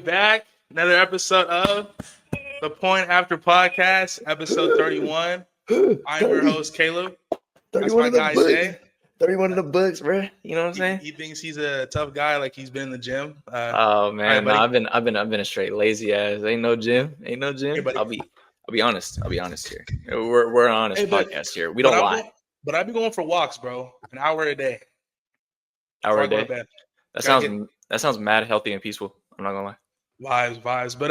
back. Another episode of the Point After Podcast, episode 31. I'm your 30, host, Caleb. That's 31 my in the guy, books. Zay. 31 in the books, bro. You know what I'm saying? He thinks he's a tough guy, like he's been in the gym. Oh All right, man, no, buddy. I've been a straight lazy ass. Ain't no gym. Hey, buddy. I'll be honest. I'll be honest here. We're an honest Hey, podcast here. We but don't I'm lie. going, but I be going for walks, bro. An hour a day Hour before I a go to day. bed. That Gotta get sounds mad healthy and peaceful. I'm not gonna lie. vibes. But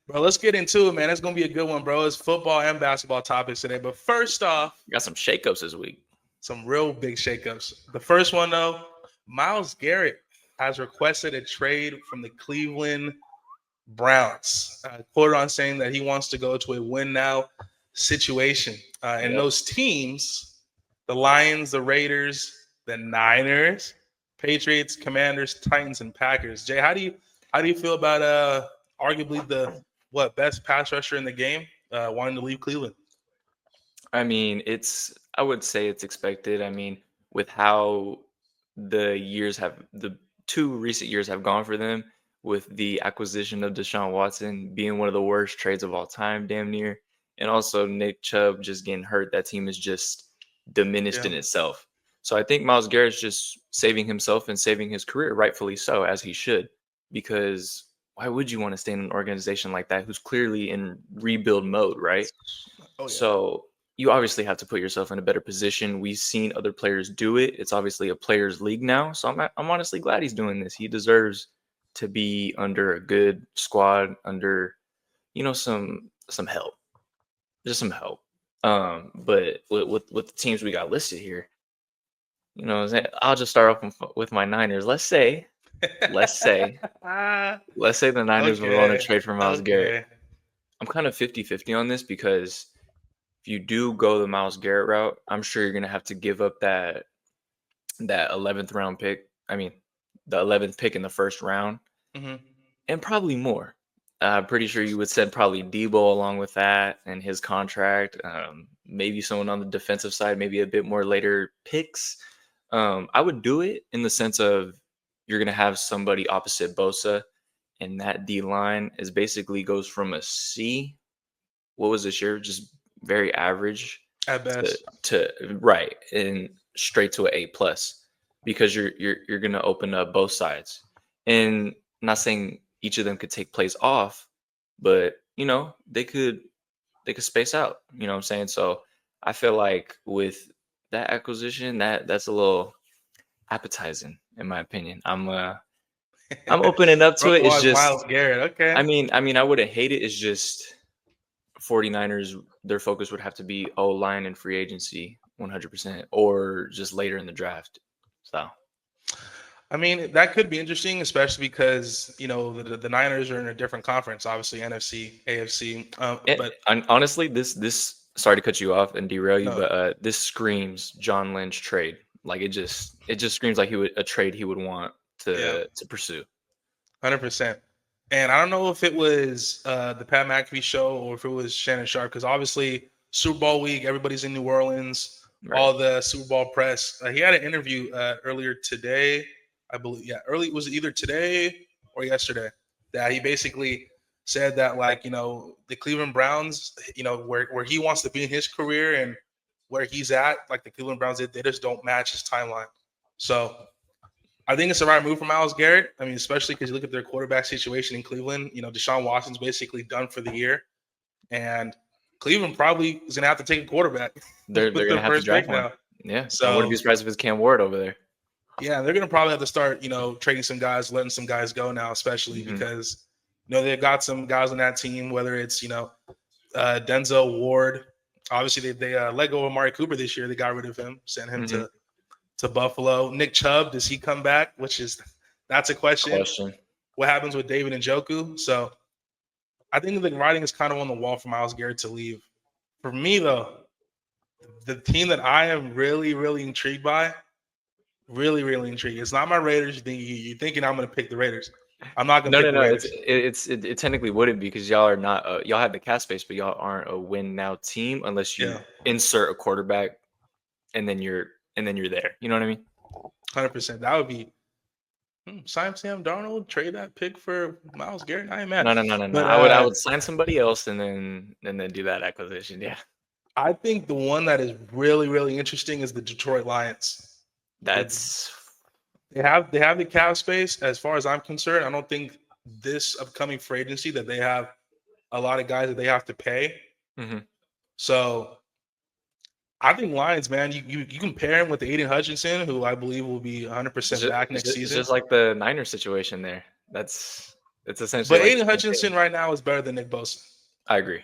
bro, let's get into it, man. It's gonna be a good one, bro. It's football and basketball topics today. But first off, Got some shakeups this week. some real big shakeups. The first one, though, Myles Garrett has requested a trade from the Cleveland Browns. Quoted on saying that he wants to go to a win now situation. And Yep. those teams, the Lions, the Raiders, the Niners, Patriots, Commanders, Titans, and Packers. Jay, how do you feel about arguably the best pass rusher in the game wanting to leave Cleveland? I mean, I would say it's expected. I mean, with how the 2 recent years have gone for them, with the acquisition of Deshaun Watson being one of the worst trades of all time, damn near, and also Nick Chubb just getting hurt, that team is just diminished in itself. So I think Myles Garrett's just saving himself and saving his career, rightfully so, as he should, because why would you want to stay in an organization like that who's clearly in rebuild mode, right? Oh, yeah. So you obviously have to put yourself in a better position. We've seen other players do it. It's obviously a players' league now. So I'm honestly glad he's doing this. He deserves to be under a good squad, under some help, just some help. But with the teams we got listed here, I'll just start off with my Niners. Let's say the Niners will want to trade for Myles Garrett. I'm kind of 50-50 on this because if you do go the Myles Garrett route, I'm sure you're gonna have to give up that 11th round pick. I mean, the 11th pick in the first round, and probably more. I'm pretty sure you would send probably Debo along with that and his contract. Maybe someone on the defensive side, maybe a bit more later picks. I would do it in the sense of you're gonna have somebody opposite Bosa, and that D line is basically goes from a C. What was this year? Just very average at best to right and straight to an A+, because you're gonna open up both sides. And I'm not saying each of them could take plays off, but they could space out. You know what I'm saying? So I feel like with that acquisition, that's a little appetizing in my opinion. I'm opening up to it. It's just Myles Garrett. Okay. I mean, I wouldn't hate it. It's just 49ers, their focus would have to be O-line and free agency 100%, or just later in the draft. So, I mean, that could be interesting, especially because the Niners are in a different conference, obviously NFC, AFC. But honestly, this sorry to cut you off and derail you, but this screams John Lynch trade. Like it just screams like a trade he would want to pursue. 100%. And I don't know if it was the Pat McAfee show or if it was Shannon Sharp, because obviously Super Bowl week, everybody's in New Orleans, right. All the Super Bowl press. He had an interview earlier today, I believe. Yeah, was it either today or yesterday? That he basically said that, the Cleveland Browns, where he wants to be in his career and where he's at, like the Cleveland Browns, they just don't match his timeline. So I think it's the right move for Myles Garrett. I mean, especially because you look at their quarterback situation in Cleveland. Deshaun Watson's basically done for the year, and Cleveland probably is going to have to take a quarterback. They're going to have to draft one. Yeah, so I wouldn't be surprised if it's Cam Ward over there. Yeah, they're going to probably have to start, trading some guys, letting some guys go now, especially because they've got some guys on that team. Whether it's Denzel Ward, obviously they let go of Amari Cooper this year. They got rid of him, sent him to Buffalo. Nick Chubb, does he come back? That's a question. What happens with David Njoku? So I think the writing is kind of on the wall for Myles Garrett to leave. For me, though, the team that I am really, really intrigued by, really, really intrigued. It's not my Raiders. You're thinking I'm going to pick the Raiders. I'm not going to pick the Raiders. It technically wouldn't, because y'all are not y'all have the cap space, but y'all aren't a win now team unless you insert a quarterback and then you're there. You know what I mean? 100%. That would be Sign Sam Darnold, trade that pick for Myles Garrett. I ain't mad. No. But I would sign somebody else and then do that acquisition. Yeah, I think the one that is really, really interesting is the Detroit Lions. that's They have the cap space. As far as I'm concerned, I don't think this upcoming free agency that they have a lot of guys that they have to pay. mhm. So I think Lions, man, you can pair him with Aiden Hutchinson, who I believe will be 100% back next It's season. just like the Niners situation there. It's essentially But like the Aiden same thing. Hutchinson right now is better than Nick Bosa. I agree.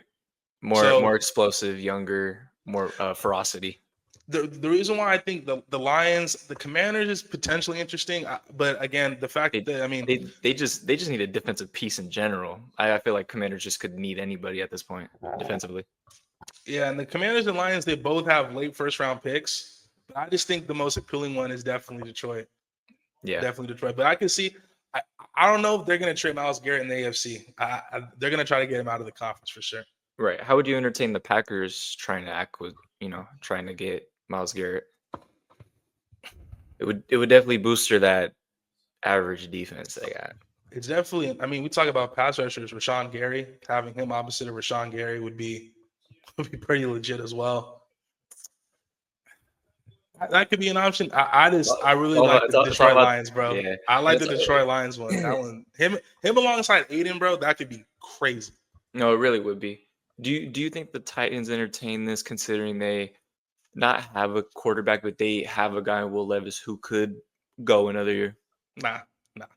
More So explosive, younger, more ferocity. the reason why I think the Lions, the Commanders is potentially interesting, but again, the fact They that I mean, they just need a defensive piece in general. I feel like Commanders just could need anybody at this point defensively. yeah, and the Commanders and Lions, they both have late first round picks. But I just think the most appealing one is definitely Detroit. Yeah, Definitely Detroit. But I can see, I don't know if they're going to trade Myles Garrett in the AFC. They're going to try to get him out of the conference for sure. right. How would you entertain the Packers trying to get Myles Garrett? It would definitely booster that average defense they got. It's definitely, I mean, we talk about pass rushers, Rashawn Gary. Having him opposite of Rashawn Gary would be pretty legit as well. That could be an option. I really like the It's all Detroit about Lions, bro. yeah. I like the It's, Detroit Lions one. That one, him alongside Aiden, bro. That could be crazy. no, it really would be. Do you think the Titans entertain this considering they not have a quarterback, but they have a guy in Will Levis who could go another year? Nah.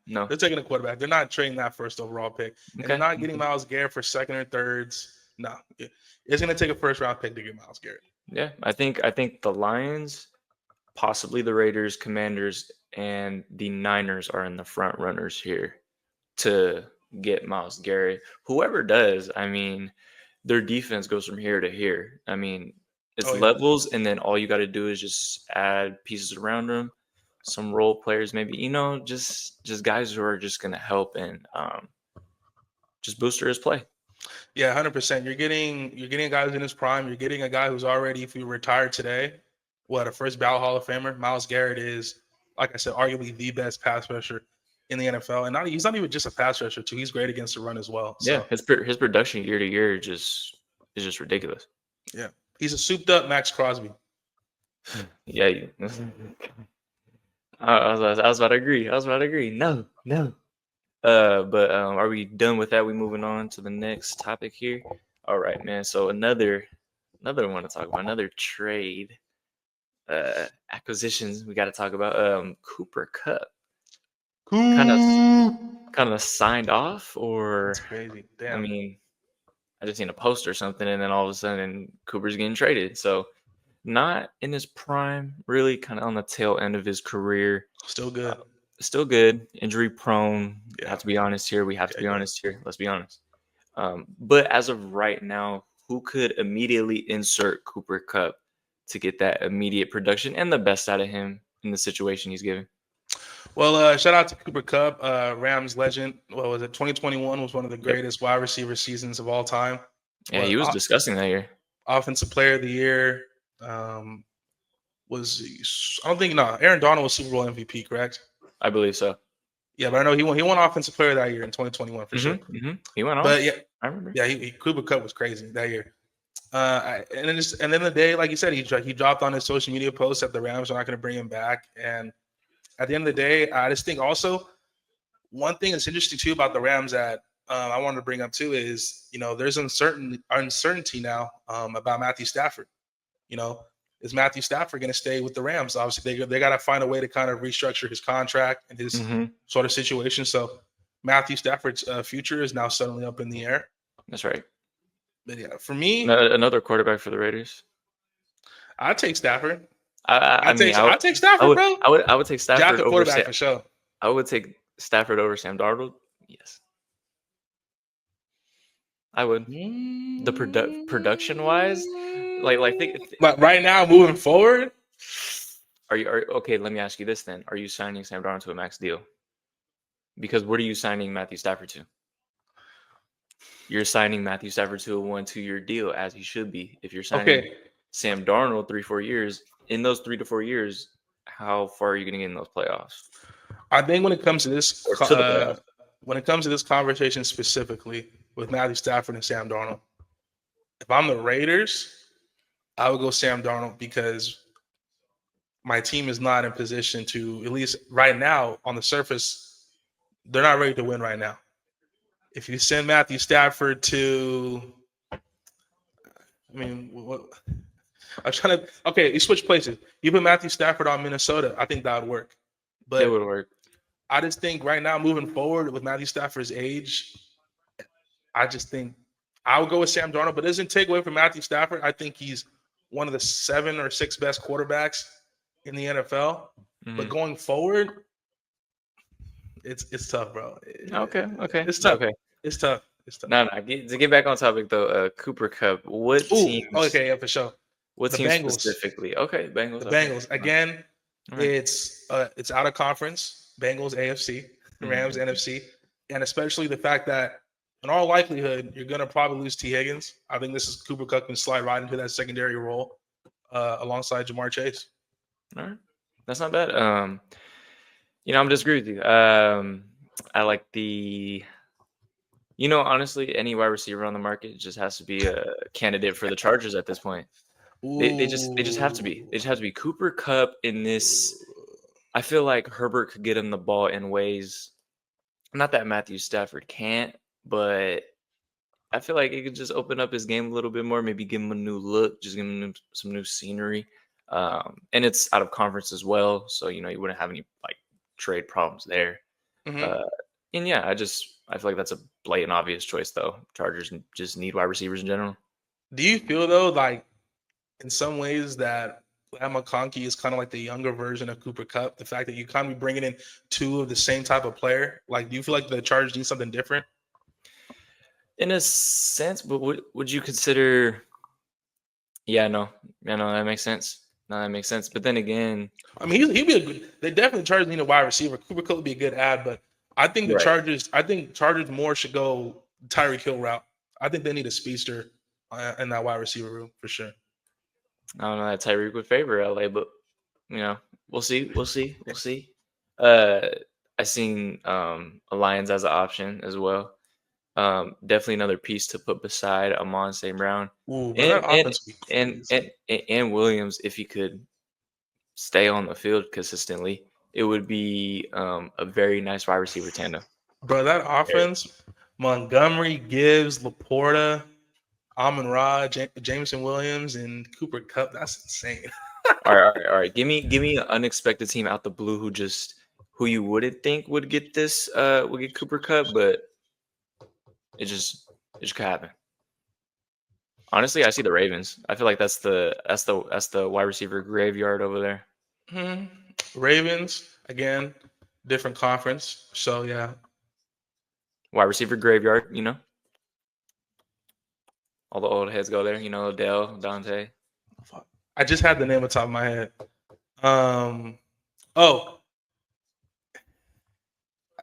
No. They're taking a quarterback. They're not trading that first overall pick, and they're Okay. not getting Myles Garrett for second or thirds. No, it's going to take a first round pick to get Myles Garrett. Yeah, I think the Lions, possibly the Raiders, Commanders, and the Niners are in the front runners here to get Myles Garrett. Whoever does, I mean, their defense goes from here to here. I mean, it's Oh, yeah. levels, and then all you got to do is just add pieces around them, some role players, maybe just guys who are just gonna help and just booster his play. Yeah, 100%. You're getting guys in his prime. You're getting a guy who's already, if he retired today, a first ballot Hall of Famer. Myles Garrett is, like I said, arguably the best pass rusher in the NFL, and he's not even just a pass rusher too. He's great against the run as well. So, Yeah, his production year to year is just ridiculous. yeah, he's a souped up Max Crosby. Yeah, I was about to agree. No. But are we done with that? We moving on to the next topic here. All right, man. So another one to talk about, another trade acquisitions we got to talk about. Cooper Kupp kind of signed off, or That's crazy. Damn. I mean, I just seen a post or something, and then all of a sudden Cooper's getting traded. So not in his prime, really kind of on the tail end of his career. Still good. Still good, injury prone. Yeah. Have to be honest here. We have to be honest here. Let's be honest. But as of right now, who could immediately insert Cooper Kupp to get that immediate production and the best out of him in the situation he's given? Well, shout out to Cooper Kupp, Rams legend. What was it? 2021 was one of the greatest wide receiver seasons of all time. Yeah, he was disgusting that year. Offensive Player of the Year Aaron Donald was Super Bowl MVP, correct? I believe so. Yeah, but I know he won Offensive Player that year in 2021 for sure. He went on. But yeah, I remember. Yeah, Cooper Kupp was crazy that year. And then the day, like you said, he dropped on his social media post that the Rams are not going to bring him back. And at the end of the day, I just think also one thing that's interesting too about the Rams that I wanted to bring up too is there's uncertainty now about Matthew Stafford. Is Matthew Stafford going to stay with the Rams? Obviously, they got to find a way to kind of restructure his contract and his sort of situation. So Matthew Stafford's future is now suddenly up in the air. That's right. But yeah, for me, another quarterback for the Raiders. I'd take Stafford. I'd take Stafford, bro. I would take Stafford over quarterback for sure. I would take Stafford over Sam Darnold. Yes, I would. The production wise, But right now, moving forward, are okay? Let me ask you this then: are you signing Sam Darnold to a max deal? Because what are you signing Matthew Stafford to? You're signing Matthew Stafford to a 1-2 year deal, as he should be. If you're signing Sam Darnold 3-4 years, in those 3 to 4 years, how far are you going to get in those playoffs? I think when it comes to this, or to the playoffs. when it comes to this conversation specifically with Matthew Stafford and Sam Darnold, if I'm the Raiders, I would go Sam Darnold because my team is not in position to, at least right now on the surface, they're not ready to win right now. If you send Matthew Stafford to, I mean, what, I'm trying to. Okay, you switch places. You put Matthew Stafford on Minnesota. I think that would work. It But would work. I just think right now, moving forward with Matthew Stafford's age, I just think I would go with Sam Darnold. But it doesn't take away from Matthew Stafford. I think he's one of the 7 or 6 best quarterbacks in the NFL. But going forward, it's tough, bro. Okay. It's tough. Okay. It's tough. No. To get back on topic though, Cooper Kupp. What teams? Okay, yeah, for sure. What The team Bengals. specifically? Okay, Bengals. The Bengals again. Right. It's out of conference. Bengals AFC, Rams NFC, and especially the fact that in all likelihood you're gonna probably lose T Higgins. I think this is Cooper Kupp can slide right into that secondary role alongside Jamar Chase. All right, that's not bad. I'm disagree with you. I like the. Honestly, any wide receiver on the market just has to be a candidate for the Chargers at this point. They just have to be. They just have to be. Cooper Kupp in this. I feel like Herbert could get him the ball in ways. Not that Matthew Stafford can't, but I feel like it could just open up his game a little bit more. Maybe give him a new look, just give him some new scenery. And it's out of conference as well, so you wouldn't have any like trade problems there. And yeah, I feel like that's a blatant obvious choice though. Chargers just need wide receivers in general. Do you feel though, like in some ways that McConkey is kind of like the younger version of Cooper Kupp? The fact that you kind of be bringing in 2 of the same type of player, like do you feel like the Chargers need something different? In a sense, but would you consider? Yeah, no, that makes sense. No, that makes sense. But then again, I mean, he'd be a good. They definitely Chargers need a wide receiver. Cooper Kupp would be a good ad, but I think the Chargers. I think Chargers more should go Tyreek Hill route. I think they need a speedster in that wide receiver room for sure. I don't know that Tyreek would favor LA, but we'll see. I seen Lions as an option as well. Definitely another piece to put beside Amon St. Brown. Ooh, and Williams, if he could stay on the field consistently, it would be a very nice wide receiver tandem. Bro, that offense, Montgomery, Gibbs, Laporta, Amon-Ra, Jameson Williams, and Cooper Kupp, that's insane. All right. Give me an unexpected team out the blue who you wouldn't think would get this would get Cooper Kupp, but it just could happen. Honestly, I see the Ravens. I feel like that's the wide receiver graveyard over there. Ravens, again, different conference. So yeah. Wide receiver graveyard, All the old heads go there, Odell, Dante. I just had the name on the top of my head.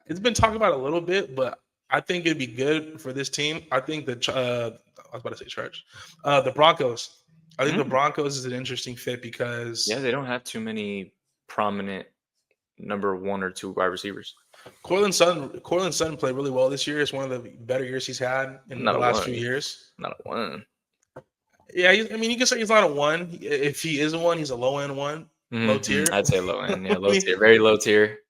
It's been talked about a little bit, but I think it'd be good for this team. I think I was about to say Chargers. The Broncos. I think the Broncos is an interesting fit because they don't have too many prominent number 1 or 2 wide receivers. Courtland Sutton played really well this year. It's one of the better years he's had in the last few years. Not a 1. Yeah, you can say he's not a 1. If he is a 1, he's a low end 1, low tier. I'd say low end, yeah, low tier, very low tier.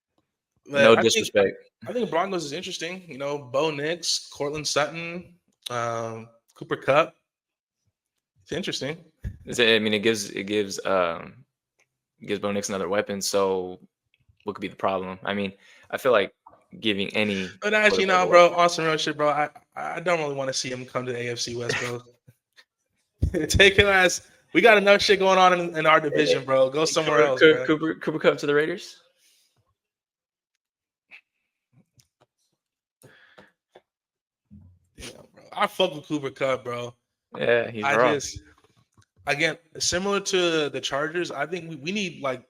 No disrespect. I think Broncos is interesting. Bo Nix, Courtland Sutton, Cooper Kupp. It's interesting. It gives Bo Nix another weapon. So what could be the problem? I mean, I feel like giving any. But actually, no, bro. Awesome real shit, bro. I don't really want to see him come to the AFC West, bro. Take him as we got enough shit going on in our division, bro. Go somewhere else, bro. Cooper Kupp to the Raiders. Yeah, bro. I fuck with Cooper Kupp, bro. Yeah, he's raw. Again, similar to the Chargers, I think we need like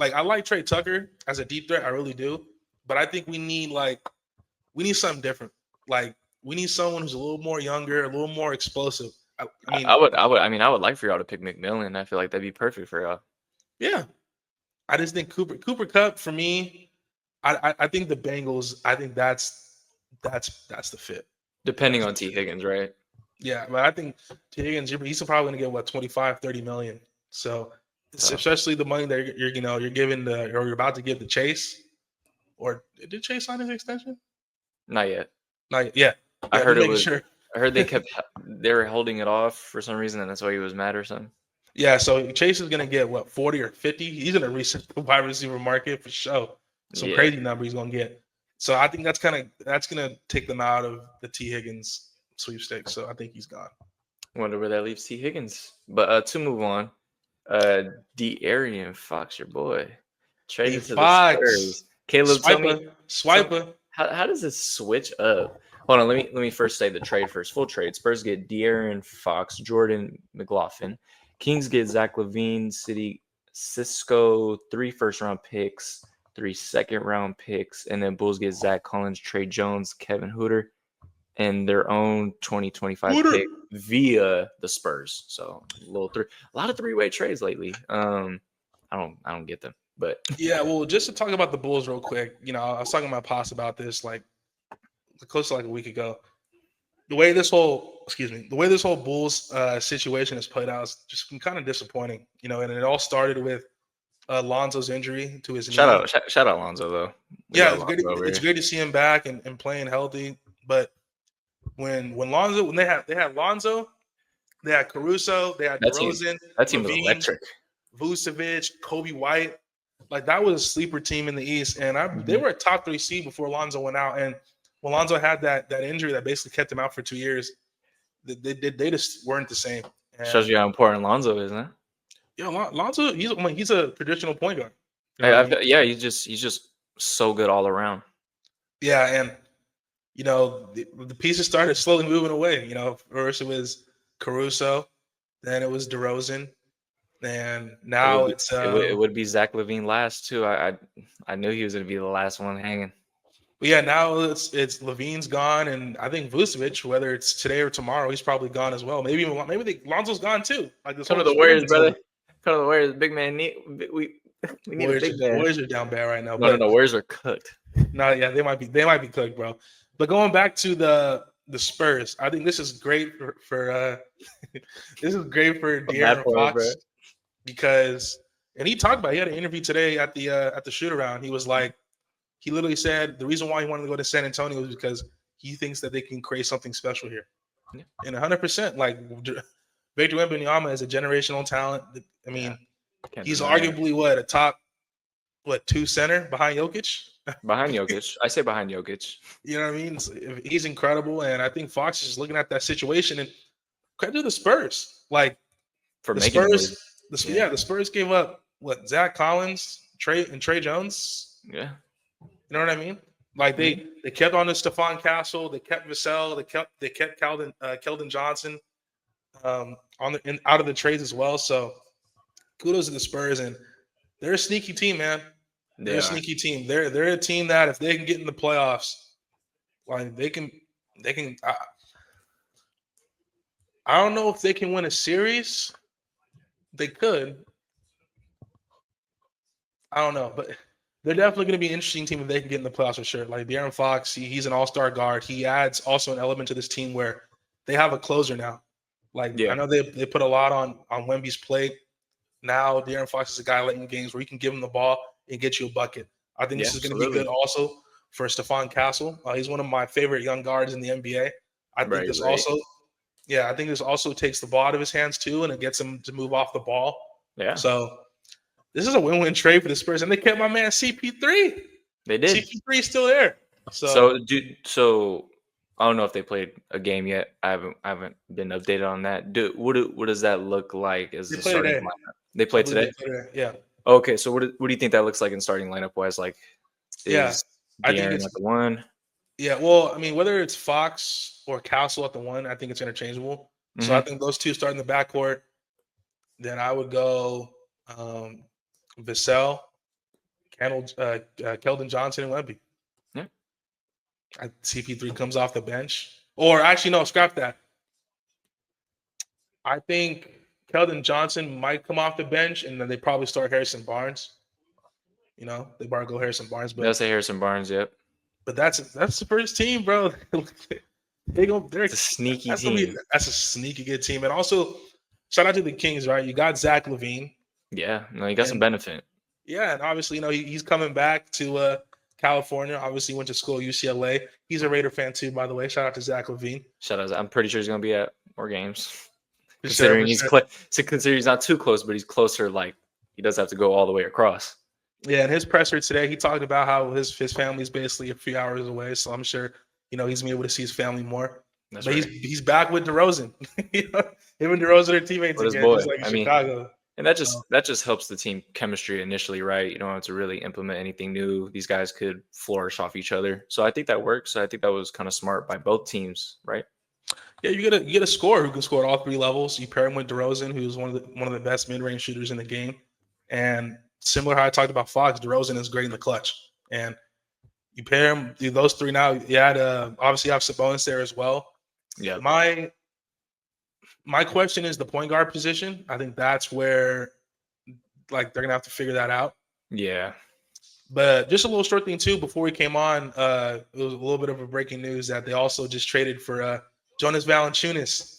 I like Trey Tucker as a deep threat, I really do. But I think we need something different. Like we need someone who's a little more younger, a little more explosive. I would like for y'all to pick McMillan. I feel like that'd be perfect for y'all. Yeah, I just think Cooper Kupp for me. I think the Bengals. I think that's the fit. Depending That's on the T. fit. Higgins, right? Yeah, but I think T. Higgins, he's probably going to get what 25, 30 million. So Tough. especially the money that you're giving or you're about to give to Chase. Or did Chase sign his extension? Not yet. Not yet. I Yeah, heard just it making was. sure. I heard they were holding it off for some reason, and that's why he was mad or something. Yeah, so Chase is gonna get what 40 or 50. He's gonna reset the wide receiver market for sure. Some Yeah. crazy number he's gonna get. So I think that's gonna take them out of the T. Higgins sweepstakes. So I think he's gone. Wonder where that leaves T. Higgins. But to move on, Deaaron Fox, your boy, D traded to the Fox, Spurs. Caleb, tell swiper. how does this switch up? Hold on, let me first say the trade first. Full trade. Spurs get De'Aaron Fox, Jordan McLaughlin. Kings get Zach LaVine, City Cisco, 3 first-round picks, 3 second-round picks, and then Bulls get Zach Collins, Trey Jones, Kevin Hooter, and their own 2025 Hooter. pick via the Spurs. So a lot of three-way trades lately. I don't get them, but Yeah, well, just to talk about the Bulls real quick, I was talking to my pops about this like close to like a week ago. The way this whole Bulls situation has played out has just been kind of disappointing, and it all started with Lonzo's injury to his knee. shout out Lonzo though. We Yeah, got it's good. Lonzo over It's here. great to see him back and playing healthy. But when they had Lonzo, they had Caruso, they had That team DeRozan, that team was Levine, electric. Vucevic, Kobe White. Like that was a sleeper team in the East, and they Mhm. were a top 3 seed before Lonzo went out. And when Lonzo had that injury that basically kept him out for 2 years, they just weren't the same. Shows And you how important Lonzo is, huh? Lonzo, he's a traditional point guard. You know what I mean? Yeah, he's just so good all around. Yeah, and the pieces started slowly moving away. First it was Caruso, then it was DeRozan, and now it's It would be Zach LaVine last too. I knew he was gonna be the last one hanging. but yeah, now it's Levine's gone, and I think Vucevic, whether it's today or tomorrow, he's probably gone as well. Maybe Lonzo's gone too. Like this Come to whole the trade Warriors, thing's brother. over. Come to the Warriors. Big man we need a big man. Warriors are down bad right now, No, but Warriors are cooked. no, yeah, they might be cooked, bro. But going back to the Spurs, I think this is great for this is great for From that De'Aaron point, bro. Fox because he talked about he had an interview today at the shoot around. He was like he literally said the reason why he wanted to go to San Antonio was because he thinks that they can create something special here. Yeah. And 100%, like Victor Wembanyama is a generational talent. I mean, he's arguably a top 2 center behind Jokic. Behind Jokic. I say behind Jokic. You know what I mean? He's incredible, and I think Fox is just looking at that situation and credit to the Spurs. Like For the making Spurs, moves. the Spurs gave up Zach Collins, Trey Jones. Yeah. You know what I mean? Like they kept on to Stephon Castle, they kept Vassell, they kept Keldon Johnson out of the trades as well. So kudos to the Spurs, and they're a sneaky team, man. They're a sneaky team. They're a team that if they can get in the playoffs, like they can. I don't know if they can win a series. They could. I don't know, but they're definitely going to be an interesting team if they can get in the playoffs for sure. Like De'Aaron Fox, he's an all-star guard. He adds also an element to this team where they have a closer now. Like I know they put a lot on Wemby's plate. Now De'Aaron Fox is a guy late in games where you can give him the ball and get you a bucket. I think this is going to be good also for Stephon Castle. He's one of my favorite young guards in the NBA. I think this also takes the ball out of his hands too, and it gets him to move off the ball. Yeah. So this is a win-win trade for the Spurs, and they kept my man CP3. They did. CP3 is still there. So I don't know if they played a game yet. I haven't been updated on that. What does that look like as the starting lineup? They played today? Yeah. Okay, so what do you think that looks like in starting lineup wise? Like, is De'Aaron at the 1? Yeah, well, I mean, whether it's Fox or Castle at the 1, I think it's interchangeable. Mm-hmm. So I think those two start in the backcourt. Then I would go Vassell, Keldon Johnson, and Wemby. Yeah. CP3 comes off the bench. Or actually, no, scrap that. I think Keldon Johnson might come off the bench, and then they probably start Harrison Barnes. They borrowed Go Harrison Barnes, They'll say Harrison Barnes. Yep. but that's the first team, bro. It's a sneaky team. That's a sneaky good team, and also shout out to the Kings, right? You got Zach LaVine. Yeah, no, you got some benefit. Yeah, and obviously, he's coming back to California. Obviously, went to school at UCLA. He's a Raider fan too, by the way. Shout out to Zach LaVine. Shout out. I'm pretty sure he's gonna be at more games. Considering considering he's not too close, but he's closer. Like he does have to go all the way across. Yeah, in his presser today, he talked about how his family is basically a few hours away. So I'm sure he's gonna be able to see his family more. But right. he's back with DeRozan. Him and DeRozan are teammates again, just like in Chicago. And that just helps the team chemistry initially, right? You don't have to really implement anything new. These guys could flourish off each other. So I think that works. I think that was kind of smart by both teams, right? Yeah, you get a scorer who can score at all three levels. You pair him with DeRozan, who's one of the best mid-range shooters in the game. And similar to how I talked about Fox, DeRozan is great in the clutch. And you pair him, those three now. You had obviously you have Sabonis there as well. Yeah. My question is the point guard position. I think that's where they're gonna have to figure that out. Yeah. But just a little short thing too. Before we came on, it was a little bit of a breaking news that they also just traded for Jonas Valanciunas.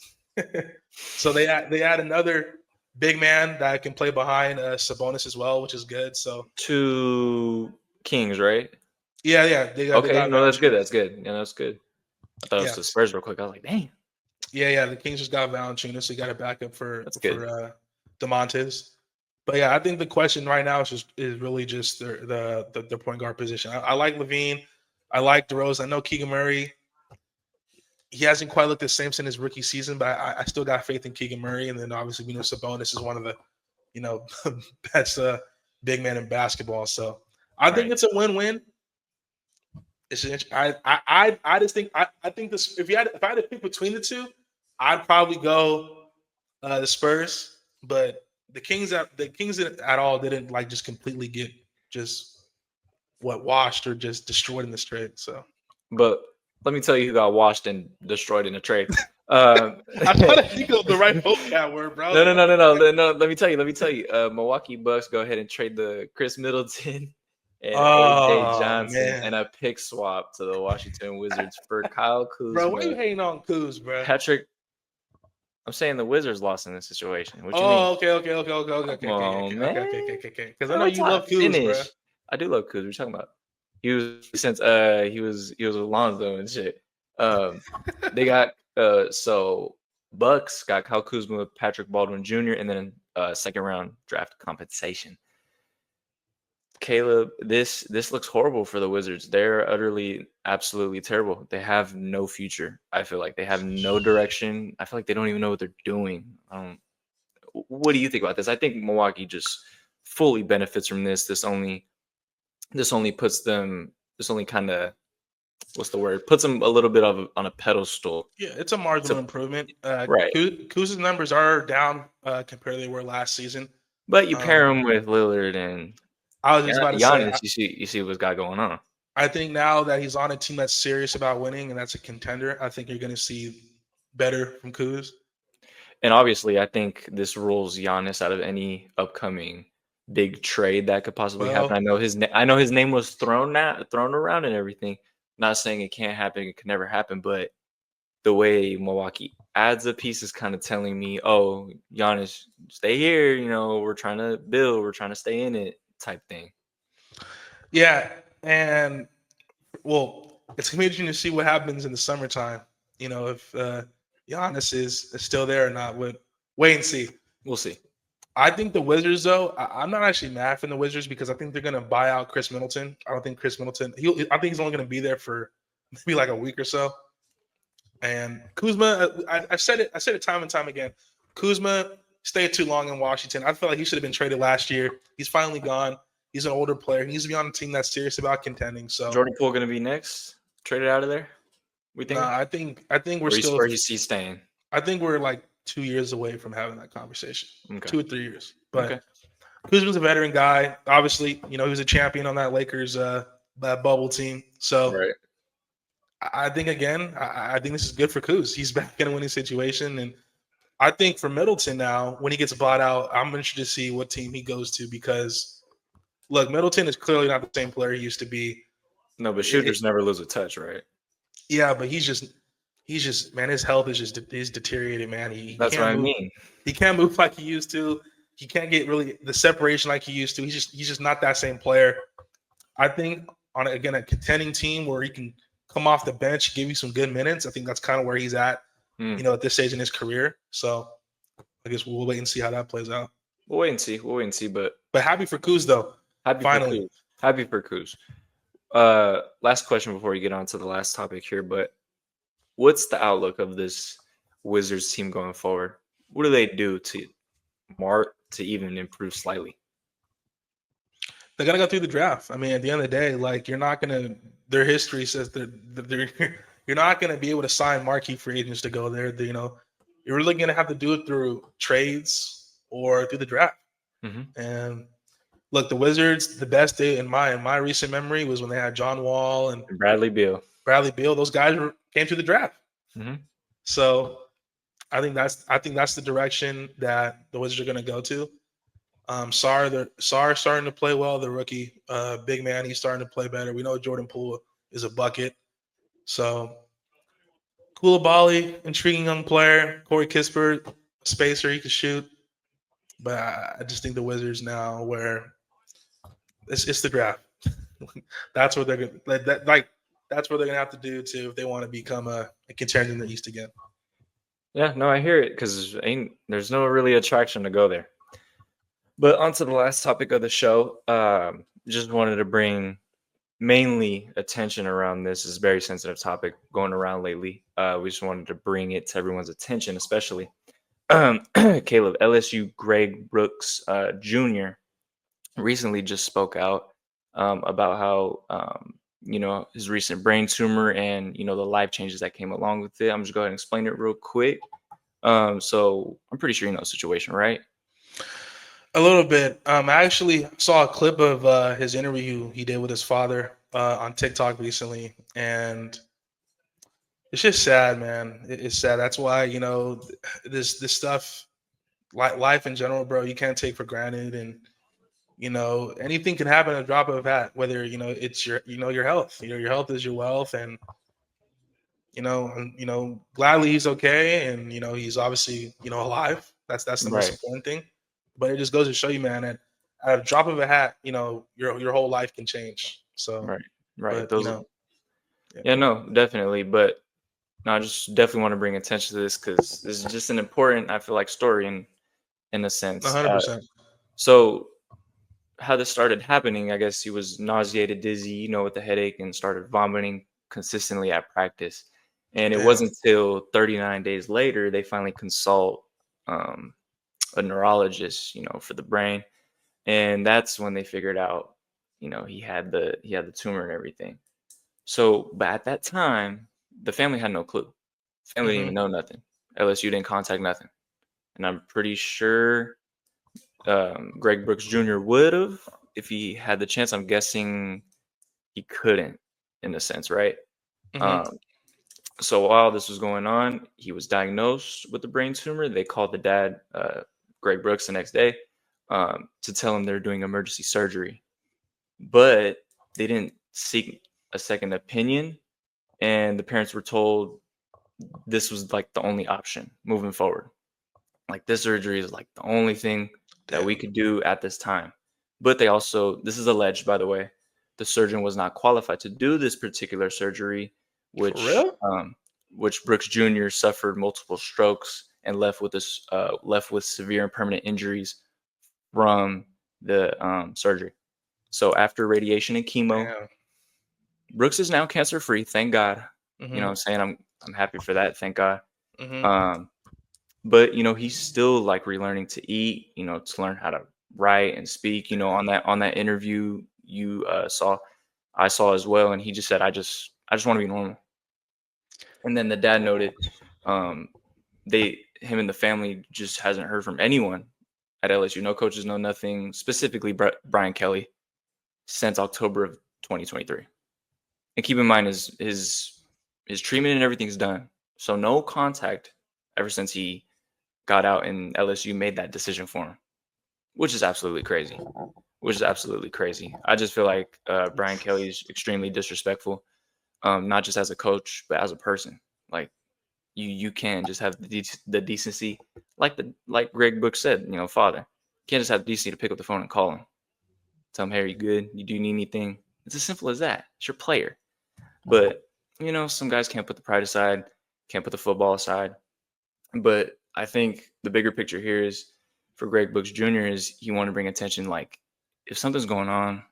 So they add another big man that can play behind Sabonis as well, which is good. So 2 Kings, right? Yeah. That's good. That's good. Yeah, that's good. I thought it was the Spurs real quick. I was like, dang. Yeah. The Kings just got Valanciunas, so you got to back up for DeMontis. But yeah, I think the question right now is really just the point guard position. I like LaVine. I like DeRozan. I know Keegan Murray. He hasn't quite looked the same since his rookie season, but I still got faith in Keegan Murray. And then obviously we know Sabonis is one of the best big men in basketball. So I think it's a win-win. I just think I think this. If I had to pick between the two, I'd probably go the Spurs. But the Kings at all didn't just completely get washed or just destroyed in this trade. So, but let me tell you who got washed and destroyed in a trade. I'm trying to think of the right vocab word, bro. No. Let me tell you. Milwaukee Bucks go ahead and trade the Chris Middleton and AJ Johnson and a pick swap to the Washington Wizards for Kyle Kuzma. Bro, why are you hating on Kuz, bro? Patrick, I'm saying the Wizards lost in this situation. What you mean? Okay. Come on, man. Because I know you love Kuz, bro. I do love Kuz. What are you talking about? He was with Lonzo and shit. They got so Bucks got Kyle Kuzma with Patrick Baldwin Jr. and then second round draft compensation. Caleb, this looks horrible for the Wizards. They're utterly, absolutely terrible. They have no future. I feel like they have no direction. I feel like they don't even know what they're doing. What do you think about this? I think Milwaukee just fully benefits from this. This only puts them. This only kind of, what's the word? Puts them a little bit on a pedestal. Yeah, it's a marginal improvement. Right. Kuz's numbers are down compared to they were last season. But you pair him with Lillard and I was just about to Giannis, you see what's got going on. I think now that he's on a team that's serious about winning and that's a contender, I think you're going to see better from Kuz. And obviously, I think this rules Giannis out of any upcoming big trade that could possibly happen. I know his name was thrown around and everything. Not saying it can't happen, it could never happen, but the way Milwaukee adds a piece is kind of telling me, oh, Giannis, stay here. We're trying to build, we're trying to stay in it. Type thing. Yeah, and it's gonna be interesting to see what happens in the summertime. If Giannis is still there or not. Wait and see. We'll see. I think the Wizards, though, I'm not actually mad for the Wizards because I think they're gonna buy out Chris Middleton. I don't think Chris Middleton. I think he's only gonna be there for maybe like a week or so. And Kuzma, I said it time and time again. Kuzma stayed too long in Washington. I feel like he should have been traded last year. He's finally gone. He's an older player. He needs to be on a team that's serious about contending. So Jordan Poole going to be next? Traded out of there? We think? I think we're still. Where he's staying? I think we're like 2 years away from having that conversation. Okay. 2 or 3 years. But Kuzma's a veteran guy. Obviously, he was a champion on that Lakers that bubble team. So right. I think I think this is good for Kuz. He's back in a winning situation, and I think for Middleton now, when he gets bought out, I'm interested to see what team he goes to because look, Middleton is clearly not the same player he used to be. No, but shooters never lose a touch, right? Yeah, but he's just man, his health is deteriorated, man. He That's what can't I move. mean. He can't move like he used to. He can't get really the separation like he used to. He's just not that same player. I think on again a contending team where he can come off the bench, give you some good minutes. I think that's kind of where he's at, at this stage in his career. So I guess we'll wait and see how that plays out. We'll wait and see. But happy for Kuz though. Finally. Happy for Kuz. Last question before we get on to the last topic here, but what's the outlook of this Wizards team going forward? What do they do to even improve slightly? They're gonna go through the draft. I mean, at the end of the day, like you're not gonna. Their history says that you're not gonna be able to sign marquee free agents to go there. You're really gonna have to do it through trades or through the draft. And look, the Wizards, the best day in my recent memory was when they had John Wall and Bradley Beal. Those guys came through the draft. So I think that's the direction that the Wizards are going to go to. Sarr starting to play well. The rookie, big man, he's starting to play better. We know Jordan Poole is a bucket. So Koulibaly, intriguing young player. Corey Kispert, spacer, he can shoot. But I just think the Wizards now, where it's the draft. That's what they're gonna that's what they're gonna have to do if they want to become a contender in the East again. Yeah, no, I hear it because there's no really attraction to go there. But on to the last topic of the show. Just wanted to bring mainly attention around this. Is a very sensitive topic going around lately. We just wanted to bring it to everyone's attention, especially Caleb, LSU Greg Brooks Jr. recently just spoke out about how his recent brain tumor and the life changes that came along with it. I'm just going to explain it real quick. So I'm pretty sure you know the situation, right? A little bit. I actually saw a clip of his interview he did with his father on TikTok recently, and it's just sad, man. It's sad. That's why this stuff, like life in general, bro, you can't take for granted, and anything can happen at a drop of a hat. Whether it's your health. Your health is your wealth, and gladly he's okay, and he's obviously alive. That's the most important thing. But it just goes to show you, man, at a drop of a hat, your whole life can change. So right. But, no, definitely. But no, I just definitely want to bring attention to this because this is just an important, I feel like, story in a sense. 100%. So how this started happening, I guess he was nauseated, dizzy, with the headache, and started vomiting consistently at practice. And it wasn't until 39 days later they finally consult a neurologist, for the brain, and that's when they figured out, he had the tumor and everything. So, but at that time, the family had no clue. Family didn't even know nothing. LSU didn't contact nothing, and I'm pretty sure Greg Brooks Jr. would have if he had the chance. I'm guessing he couldn't, in a sense, right? So while this was going on, he was diagnosed with the brain tumor. They called the dad, Greg Brooks, the next day to tell him they're doing emergency surgery. But they didn't seek a second opinion, and the parents were told this was like the only option moving forward. Like, this surgery is like the only thing that we could do at this time. But they also, this is alleged, by the way, the surgeon was not qualified to do this particular surgery, which Brooks Jr. suffered multiple strokes and left with severe and permanent injuries from the surgery. So after radiation and chemo, Brooks is now cancer-free, thank God. You know what I'm saying? I'm happy for that, thank God. But he's still like relearning to eat, to learn how to write and speak. On that interview you saw, I saw as well, and he just said, I just want to be normal. And then the dad noted, him and the family just hasn't heard from anyone at LSU. No coaches, no nothing. Specifically, Brian Kelly, since October of 2023. And keep in mind, his treatment and everything's done, so no contact ever since he got out, and LSU made that decision for him, which is absolutely crazy. which is absolutely crazy. I just feel like Brian Kelly is extremely disrespectful, not just as a coach, but as a person. Like you can't just have the decency, like Greg Book said, father. You can't just have the decency to pick up the phone and call him. Tell him, hey, are you good? You do need anything? It's as simple as that. It's your player. But, some guys can't put the pride aside, can't put the football aside. But I think the bigger picture here is for Greg Brooks Jr. is he wanted to bring attention. Like, if something's going on,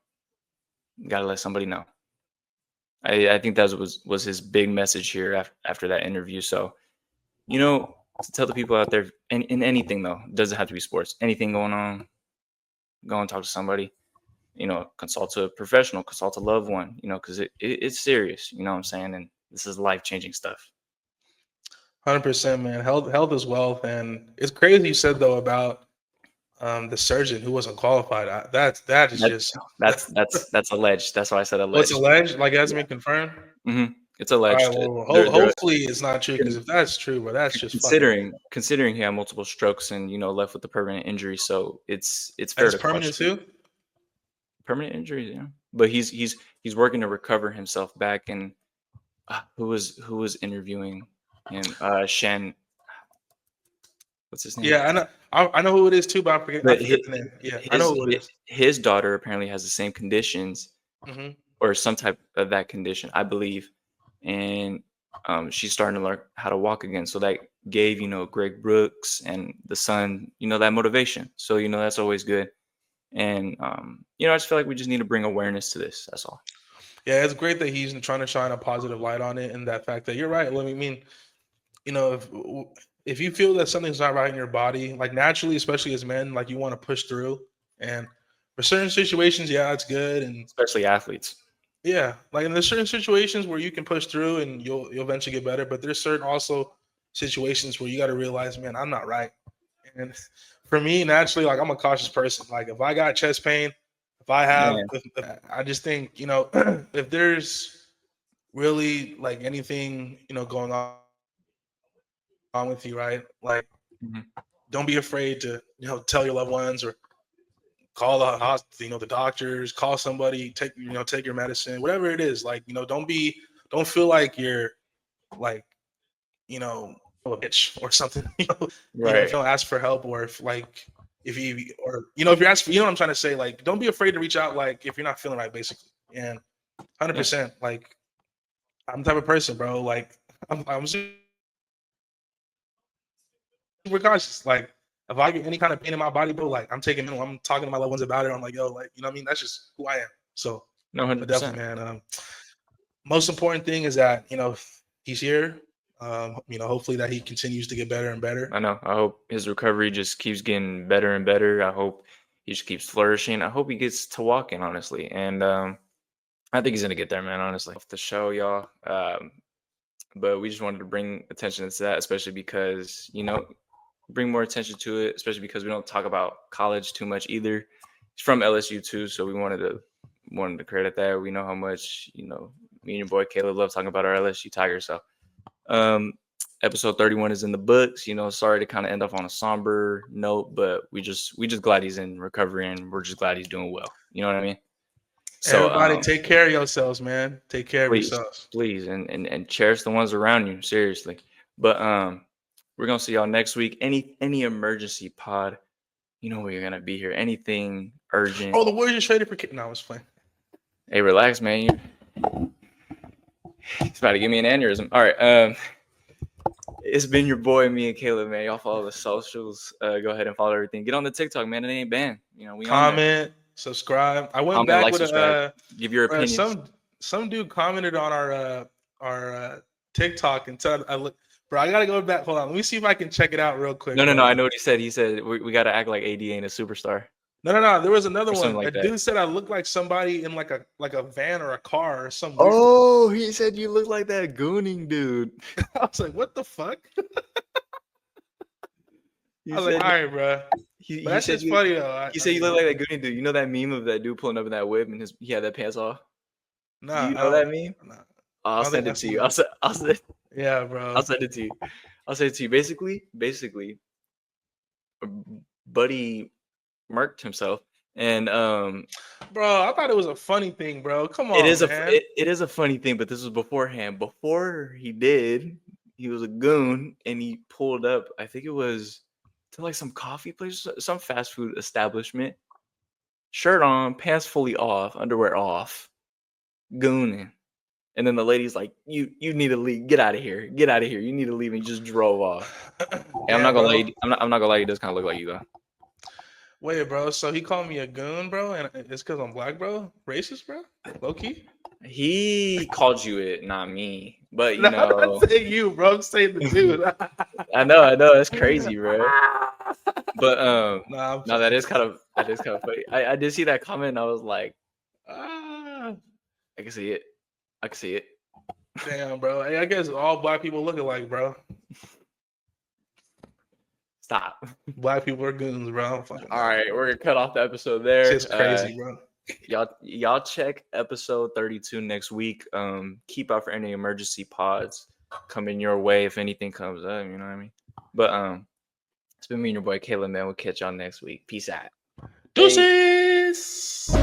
you got to let somebody know. I think that was his big message here after that interview. So, to tell the people out there, in anything, though, it doesn't have to be sports. Anything going on, go and talk to somebody. Consult a professional, consult a loved one, because it's serious, you know what I'm saying? And this is life-changing stuff. 100%, man. Health is wealth. And it's crazy you said, though, about the surgeon who wasn't qualified. That's alleged. That's why I said alleged. What's alleged? Like, it hasn't been confirmed? Mm-hmm. It's alleged. All right, well, hopefully it's not true, because if that's true, bro, that's just considering he had multiple strokes and left with a permanent injury, so it's fair that's to permanent question. Too. Permanent injury, yeah. But he's working to recover himself back. And who was interviewing him? Shen. What's his name? Yeah, I know who it is too, but I forget the name. Yeah, I know who it is. His daughter apparently has the same conditions, or some type of that condition, I believe, and she's starting to learn how to walk again. So that gave Greg Brooks and the son that motivation. So that's always good. And I just feel like we just need to bring awareness to this. That's all. Yeah, it's great that he's trying to shine a positive light on it, and that fact that you're right. I mean, if you feel that something's not right in your body, like naturally, especially as men, like you want to push through. And for certain situations, yeah, it's good, and especially athletes. Yeah, like there's certain situations where you can push through and you'll eventually get better, but there's certain also situations where you got to realize, man, I'm not right. And for me, naturally, like I'm a cautious person. Like if I got chest pain, if I have, I just think if there's really like anything going on with you, right? Like don't be afraid to tell your loved ones or call the hospital, the doctors, call somebody, take your medicine, whatever it is. Like, don't feel like you're like, a bitch or something. Right. If you don't ask for help, or if you're asking, what I'm trying to say, like, don't be afraid to reach out, like, if you're not feeling right, basically. And 100%, like, I'm the type of person, bro. Like, I'm super cautious. Like, if I get any kind of pain in my body, bro, like I'm talking to my loved ones about it. I'm like, yo, like, what I mean? That's just who I am. So, no, 100%. Definitely, man. Most important thing is that, he's here. Hopefully that he continues to get better and better. I know. I hope his recovery just keeps getting better and better. I hope he just keeps flourishing. I hope he gets to walking, honestly. And I think he's going to get there, man, honestly. Off the show, y'all. But we just wanted to bring attention to that, especially because, bring more attention to it, especially because we don't talk about college too much either. He's from LSU too, so we wanted to credit that. We know how much, me and your boy Caleb love talking about our LSU Tigers. So episode 31 is in the books. Sorry to kind of end up on a somber note, but we just glad he's in recovery, and we're just glad he's doing well. You know what I mean? So everybody take care of yourselves, man. Take care of yourselves. Please, and cherish the ones around you, seriously. But we're gonna see y'all next week. Any emergency pod, we're gonna be here. Anything urgent. Oh, the Warriors traded for Kid. No, I was playing. Hey, relax, man. It's about to give me an aneurysm. All right. It's been your boy, me and Caleb, man. Y'all follow the socials. Go ahead and follow everything. Get on the TikTok, man. It ain't banned. We comment, subscribe. I went back with give your opinion. Some dude commented on our TikTok and said, bro, I gotta go back. Hold on, let me see if I can check it out real quick. No. I know what he said. He said we gotta act like AD ain't a superstar. No. There was another one. Like a dude said I look like somebody in like a van or a car or something. Oh, he said you look like that gooning dude. I was like, what the fuck? I was like, all right, bro. That's just funny though. He said you look like that gooning dude. You know that meme of that dude pulling up in that whip and he had that pants off? No. You know that meme? No. I'll send it to you. Yeah, bro. I'll send it to you. I'll send it to you. Basically, Buddy murked himself And bro, I thought it was a funny thing, bro. Come on, man. It is a funny thing, but this was beforehand. Before he did, he was a goon, and he pulled up. I think it was to like some coffee place, some fast food establishment. Shirt on, pants fully off, underwear off, gooning. And then the lady's like, "You need to leave. Get out of here. Get out of here. You need to leave." And he just drove off. And I'm not gonna lie. I'm not gonna lie. He does kind of look like you though. Wait, bro. So he called me a goon, bro, and it's because I'm black, bro. Racist, bro. Low key. He called you it, not me. But you No, know, I'm not saying you, bro. I'm saying the dude. I know, that's crazy, bro. But no, that is kind of funny. I did see that comment, and I was like, I can see it. I can see it. Damn, bro. Hey, I guess all black people look alike, bro. Stop. Black people are goons, bro. All right, we're gonna cut off the episode there. It's crazy, bro. Y'all check episode 32 next week. Keep out for any emergency pods coming your way if anything comes up. You know what I mean? But it's been me and your boy Caleb, man. We'll catch y'all next week. Peace out. Deuces.